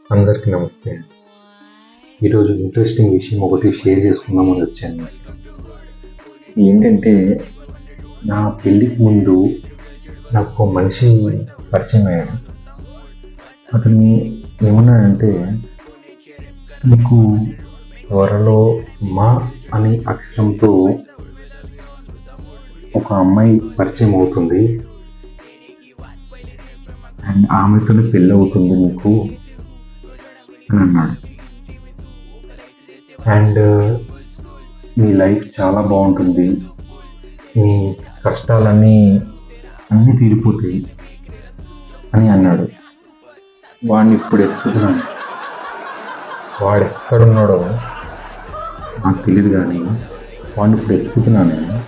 అందరికీ నమస్తే. ఈరోజు ఇంట్రెస్టింగ్ విషయం ఒకటి షేర్ చేసుకుందామని వచ్చాను. ఏంటంటే, నా పెళ్ళికి ముందు నాకు ఒక మనిషి పరిచయం అయ్యాడు. అతను ఏమన్నాడంటే, నీకు త్వరలో మా అనే అక్షరంతో ఒక అమ్మాయి పరిచయం అవుతుంది అండ్ ఆమెతోనే పెళ్ళి అవుతుంది నీకు అని అన్నాడు. అండ్ నీ లైఫ్ చాలా బాగుంటుంది, నీ కష్టాలన్నీ తీరిపోతాయి అని అన్నాడు. వాడిని ఇప్పుడు ఎత్తుకున్నాను. వాడు ఎక్కడున్నాడో నాకు తెలియదు, కానీ వాడిని ఇప్పుడు ఎత్తుకుతున్నాను నేను.